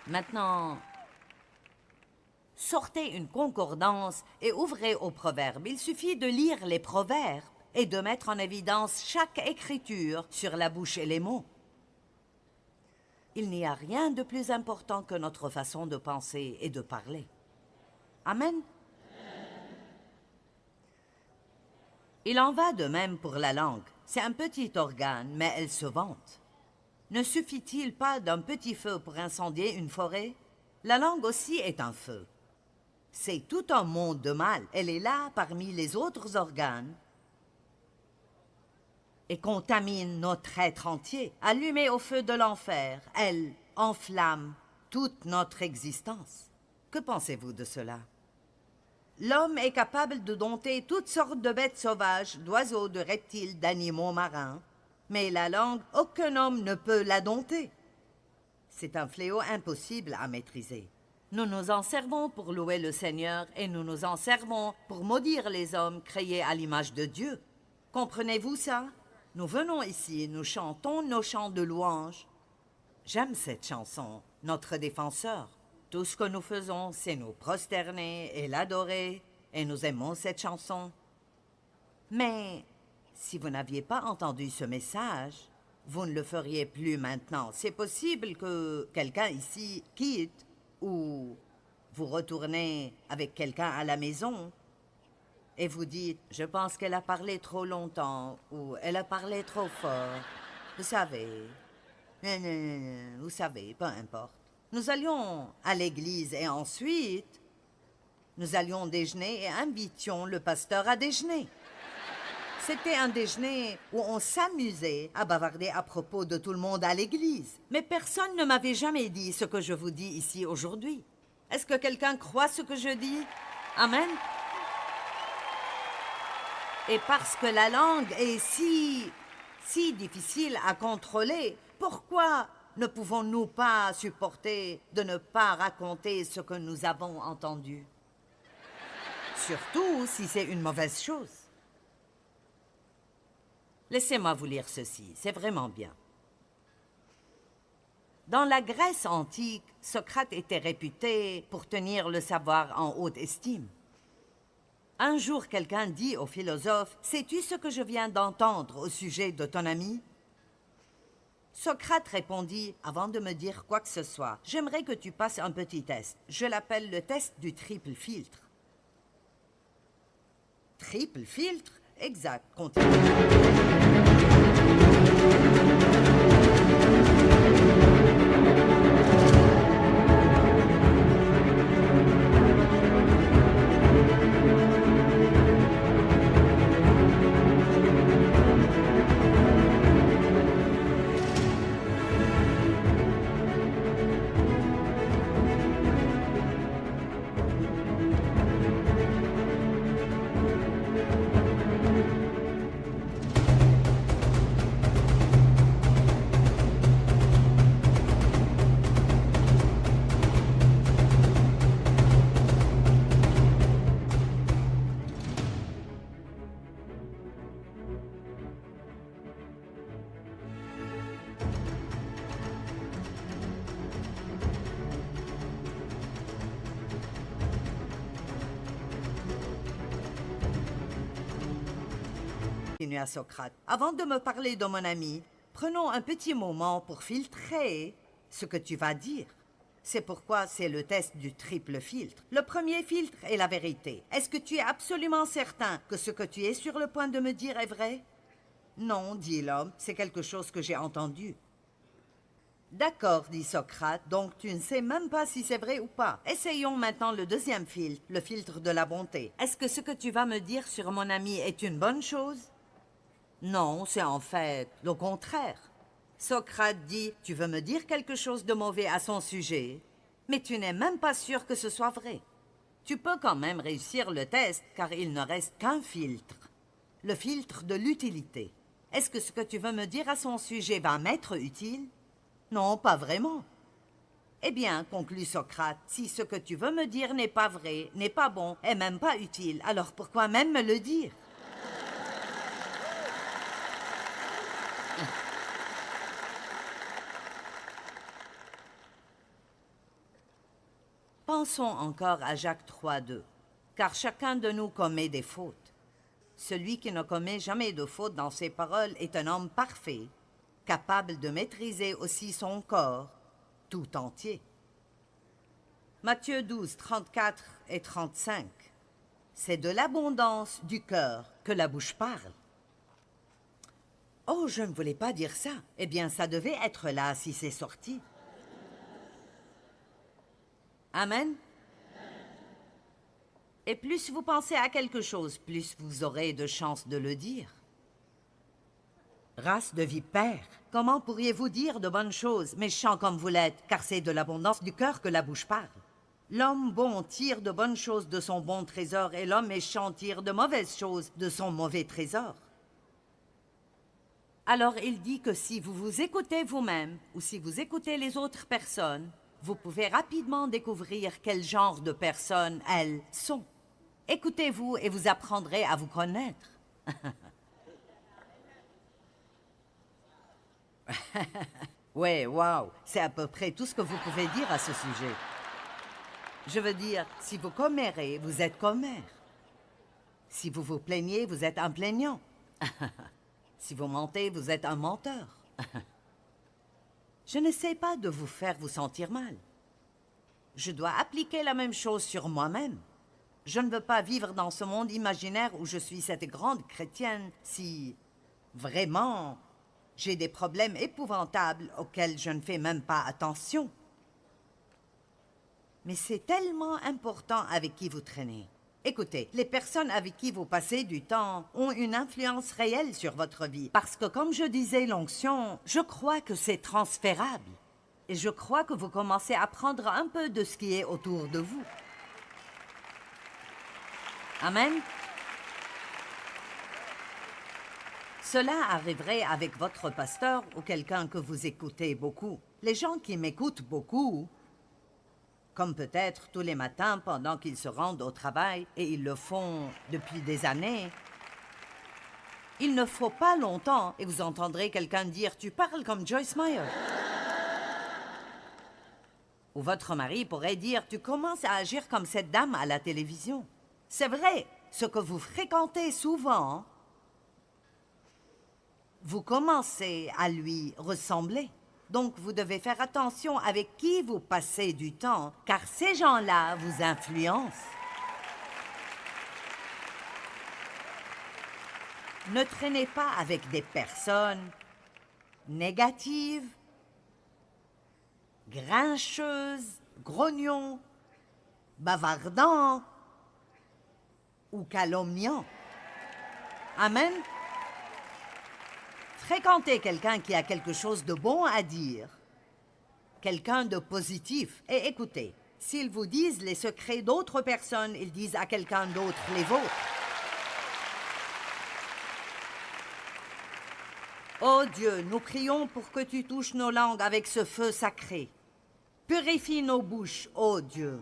S2: Maintenant, sortez une concordance et ouvrez aux proverbes. Il suffit de lire les proverbes et de mettre en évidence chaque écriture sur la bouche et les mots. Il n'y a rien de plus important que notre façon de penser et de parler. Amen. Il en va de même pour la langue. C'est un petit organe, mais elle se vante. Ne suffit-il pas d'un petit feu pour incendier une forêt? La langue aussi est un feu. C'est tout un monde de mal. Elle est là parmi les autres organes et contamine notre être entier. Allumée au feu de l'enfer, elle enflamme toute notre existence. Que pensez-vous de cela? L'homme est capable de dompter toutes sortes de bêtes sauvages, d'oiseaux, de reptiles, d'animaux marins. Mais la langue, aucun homme ne peut la dompter. C'est un fléau impossible à maîtriser. Nous nous en servons pour louer le Seigneur et nous nous en servons pour maudire les hommes créés à l'image de Dieu. Comprenez-vous ça? Nous venons ici, nous chantons nos chants de louange. J'aime cette chanson, notre défenseur. Tout ce que nous faisons, c'est nous prosterner et l'adorer, et nous aimons cette chanson. Mais si vous n'aviez pas entendu ce message, vous ne le feriez plus maintenant. C'est possible que quelqu'un ici quitte ou vous retournez avec quelqu'un à la maison et vous dites « Je pense qu'elle a parlé trop longtemps » ou « Elle a parlé trop fort ». Vous savez, vous savez, peu importe. Nous allions à l'église et ensuite, nous allions déjeuner et invitions le pasteur à déjeuner. C'était un déjeuner où on s'amusait à bavarder à propos de tout le monde à l'église. Mais personne ne m'avait jamais dit ce que je vous dis ici aujourd'hui. Est-ce que quelqu'un croit ce que je dis? Amen. Et parce que la langue est si difficile à contrôler, pourquoi ne pouvons-nous pas supporter de ne pas raconter ce que nous avons entendu? Surtout si c'est une mauvaise chose. Laissez-moi vous lire ceci, c'est vraiment bien. Dans la Grèce antique, Socrate était réputé pour tenir le savoir en haute estime. Un jour, quelqu'un dit au philosophe « Sais-tu ce que je viens d'entendre au sujet de ton ami ?» Socrate répondit « Avant de me dire quoi que ce soit, j'aimerais que tu passes un petit test. Je l'appelle le test du triple filtre. » Triple filtre? Exact. Continue. Continua Socrate. Avant de me parler de mon ami, prenons un petit moment pour filtrer ce que tu vas dire. C'est pourquoi c'est le test du triple filtre. Le premier filtre est la vérité. Est-ce que tu es absolument certain que ce que tu es sur le point de me dire est vrai? Non, dit l'homme, c'est quelque chose que j'ai entendu. D'accord, dit Socrate, donc tu ne sais même pas si c'est vrai ou pas. Essayons maintenant le deuxième filtre, le filtre de la bonté. Est-ce que ce que tu vas me dire sur mon ami est une bonne chose? Non, c'est en fait le contraire. Socrate dit, tu veux me dire quelque chose de mauvais à son sujet, mais tu n'es même pas sûr que ce soit vrai. Tu peux quand même réussir le test, car il ne reste qu'un filtre. Le filtre de l'utilité. Est-ce que ce que tu veux me dire à son sujet va m'être utile? Non, pas vraiment. Eh bien, conclut Socrate, si ce que tu veux me dire n'est pas vrai, n'est pas bon, et même pas utile, alors pourquoi même me le dire? Pensons encore à Jacques 3,2. Car chacun de nous commet des fautes. Celui qui ne commet jamais de faute dans ses paroles est un homme parfait, capable de maîtriser aussi son corps tout entier. Matthieu 12, 34 et 35. C'est de l'abondance du cœur que la bouche parle. Oh, je ne voulais pas dire ça. Eh bien, ça devait être là si c'est sorti. Amen. Et plus vous pensez à quelque chose, plus vous aurez de chances de le dire. Race de vipères, comment pourriez-vous dire de bonnes choses, méchants comme vous l'êtes, car c'est de l'abondance du cœur que la bouche parle. L'homme bon tire de bonnes choses de son bon trésor, et l'homme méchant tire de mauvaises choses de son mauvais trésor. Alors il dit que si vous vous écoutez vous-même, ou si vous écoutez les autres personnes, vous pouvez rapidement découvrir quel genre de personnes elles sont. Écoutez-vous et vous apprendrez à vous connaître. Ouais, waouh, c'est à peu près tout ce que vous pouvez dire à ce sujet. Je veux dire, si vous commérez, vous êtes commère. Si vous vous plaignez, vous êtes un plaignant. Si vous mentez, vous êtes un menteur. Je n'essaie pas de vous faire vous sentir mal. Je dois appliquer la même chose sur moi-même. Je ne veux pas vivre dans ce monde imaginaire où je suis cette grande chrétienne si, vraiment, j'ai des problèmes épouvantables auxquels je ne fais même pas attention. Mais c'est tellement important avec qui vous traînez. Écoutez, les personnes avec qui vous passez du temps ont une influence réelle sur votre vie. Parce que, comme je disais, l'onction, je crois que c'est transférable. Et je crois que vous commencez à prendre un peu de ce qui est autour de vous. Amen. Cela arriverait avec votre pasteur ou quelqu'un que vous écoutez beaucoup. Les gens qui m'écoutent beaucoup, comme peut-être tous les matins pendant qu'ils se rendent au travail, et ils le font depuis des années, il ne faut pas longtemps et vous entendrez quelqu'un dire « Tu parles comme Joyce Meyer ». Ou votre mari pourrait dire « Tu commences à agir comme cette dame à la télévision ». C'est vrai, ce que vous fréquentez souvent, vous commencez à lui ressembler. Donc, vous devez faire attention avec qui vous passez du temps, car ces gens-là vous influencent. Ne traînez pas avec des personnes négatives, grincheuses, grognons, bavardants ou calomniants. Amen. Fréquentez quelqu'un qui a quelque chose de bon à dire, quelqu'un de positif. Et écoutez, s'ils vous disent les secrets d'autres personnes, ils disent à quelqu'un d'autre les vôtres. Ô Dieu, nous prions pour que tu touches nos langues avec ce feu sacré. Purifie nos bouches, ô Dieu,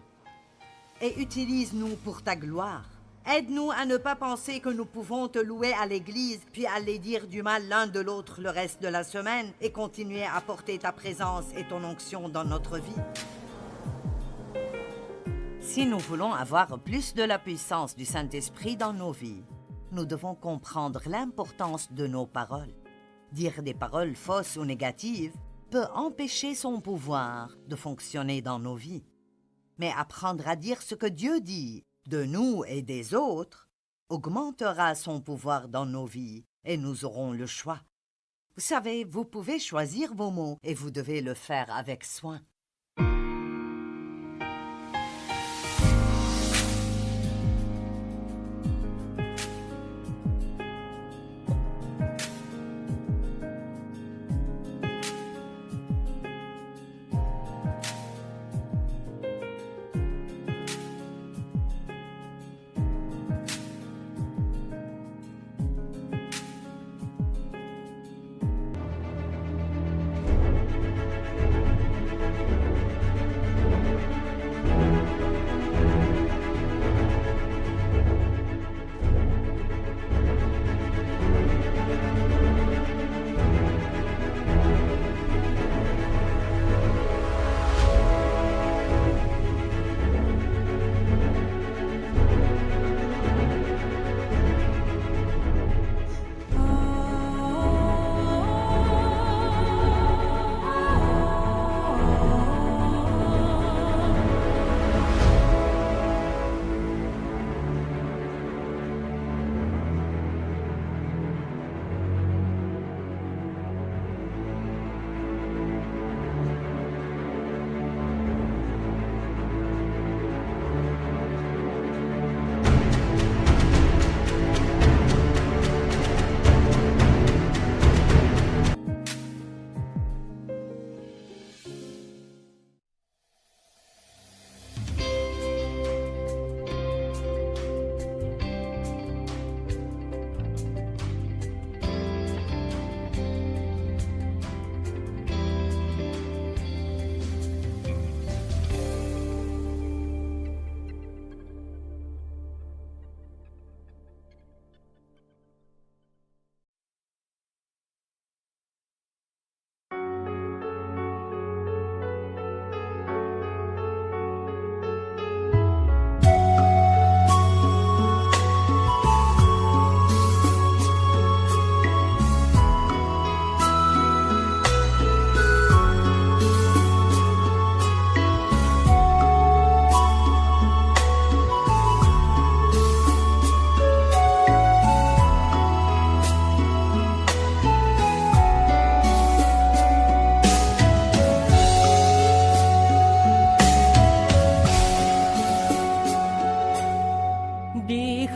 S2: et utilise-nous pour ta gloire. Aide-nous à ne pas penser que nous pouvons te louer à l'église, puis aller dire du mal l'un de l'autre le reste de la semaine et continuer à porter ta présence et ton onction dans notre vie. Si nous voulons avoir plus de la puissance du Saint-Esprit dans nos vies, nous devons comprendre l'importance de nos paroles. Dire des paroles fausses ou négatives peut empêcher son pouvoir de fonctionner dans nos vies. Mais apprendre à dire ce que Dieu dit de nous et des autres, augmentera son pouvoir dans nos vies et nous aurons le choix. Vous savez, vous pouvez choisir vos mots et vous devez le faire avec soin.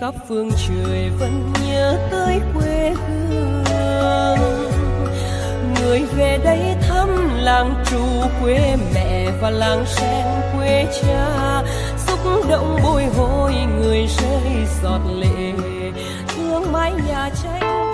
S3: khắp phương trời vẫn nhớ tới quê hương. Người về đây thăm làng Trù quê mẹ và làng Sen quê cha, xúc động bồi hồi người rơi giọt lệ thương mái nhà tranh.